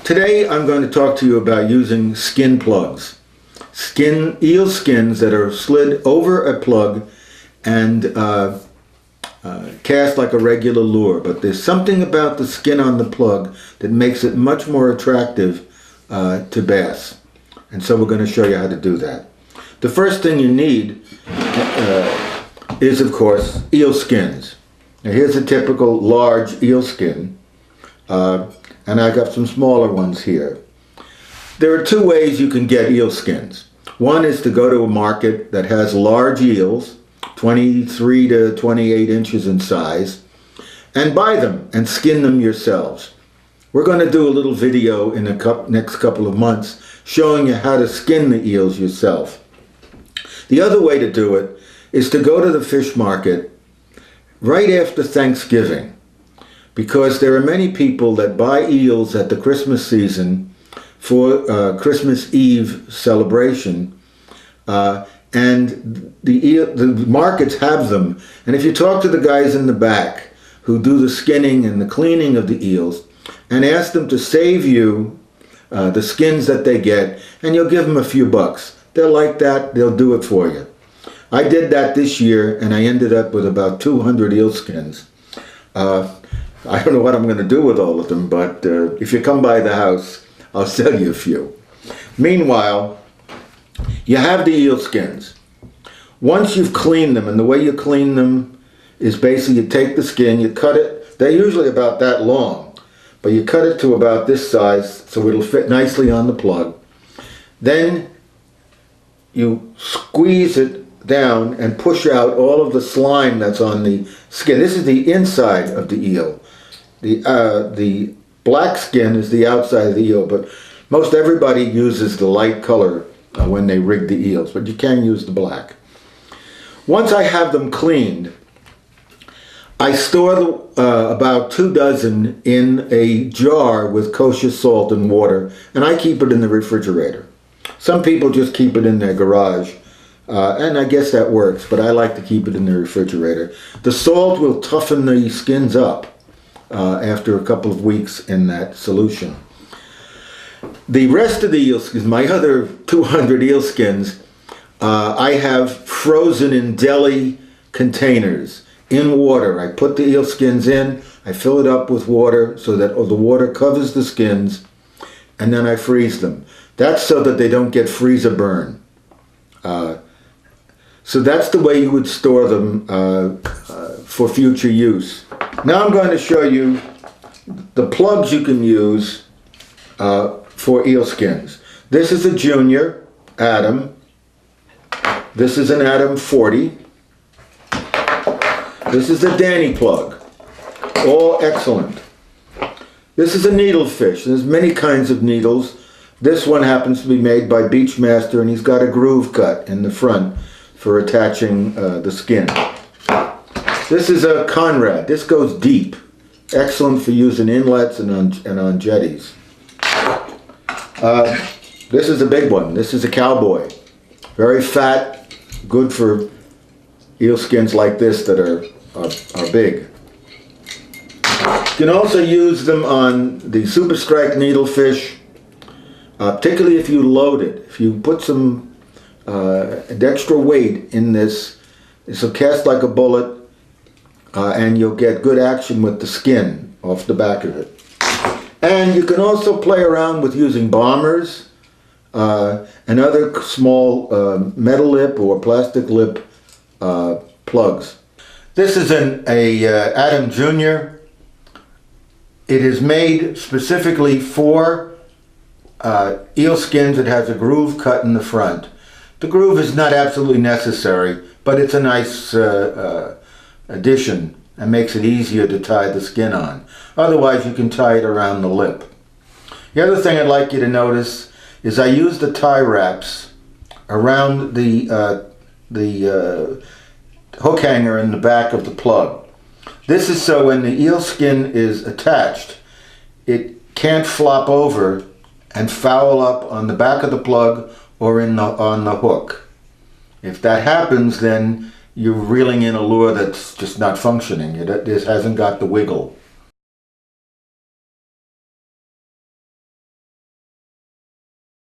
Today I'm going to talk to you about using skin plugs. Eel skins that are slid over a plug and cast like a regular lure. But there's something about the skin on the plug that makes it much more attractive to bass. And so we're going to show you how to do that. The first thing you need is, of course, eel skins. Now here's a typical large eel skin. And I got some smaller ones here. There are two ways you can get eel skins. One is to go to a market that has large eels, 23 to 28 inches in size, and buy them and skin them yourselves. We're going to do a little video in the next couple of months showing you how to skin the eels yourself. The other way to do it is to go to the fish market right after Thanksgiving, because there are many people that buy eels at the Christmas season for Christmas Eve celebration, and the markets have them. And if you talk to the guys in the back who do the skinning and the cleaning of the eels and ask them to save you the skins that they get, and you'll give them a few bucks. They're like that, they'll do it for you. I did that this year and I ended up with about 200 eel skins. I don't know what I'm going to do with all of them, but if you come by the house, I'll sell you a few. Meanwhile, you have the eel skins. Once you've cleaned them, and the way you clean them is basically you take the skin, you cut it. They're usually about that long, but you cut it to about this size so it'll fit nicely on the plug. Then you squeeze it down and push out all of the slime that's on the skin. This is the inside of the eel. The black skin is the outside of the eel, but most everybody uses the light color when they rig the eels, but you can use the black. Once I have them cleaned, I store about 2 dozen in a jar with kosher salt and water, and I keep it in the refrigerator. Some people just keep it in their garage, and I guess that works, but I like to keep it in the refrigerator. The salt will toughen the skins up after a couple of weeks in that solution. The rest of the eel skins, my other 200 eel skins, I have frozen in deli containers in water. I put the eel skins in, I fill it up with water so that the water covers the skins, and then I freeze them. That's so that they don't get freezer burn. So that's the way you would store them for future use. Now I'm going to show you the plugs you can use for eel skins. This is a Junior Adam. This is an Adam 40. This is a Danny plug. All excellent. This is a needle fish. There's many kinds of needles. This one happens to be made by Beachmaster, and he's got a groove cut in the front for attaching the skin. This is a Conrad. This goes deep. Excellent for using inlets and on jetties. This is a big one. This is a Cowboy. Very fat, good for eel skins like this that are big. You can also use them on the Super Strike needlefish, particularly if you load it. If you put some extra weight in this, will cast like a bullet, and you'll get good action with the skin off the back of it. And you can also play around with using bombers and other small metal lip or plastic lip plugs. This is an Adam Junior. It is made specifically for eel skins. It has a groove cut in the front. The groove is not absolutely necessary, but it's a nice addition and makes it easier to tie the skin on. Otherwise, you can tie it around the lip. The other thing I'd like you to notice is I use the tie wraps around the hook hanger in the back of the plug. This is so when the eel skin is attached, it can't flop over and foul up on the back of the plug or on the hook. If that happens, then you're reeling in a lure that's just not functioning. It hasn't got the wiggle.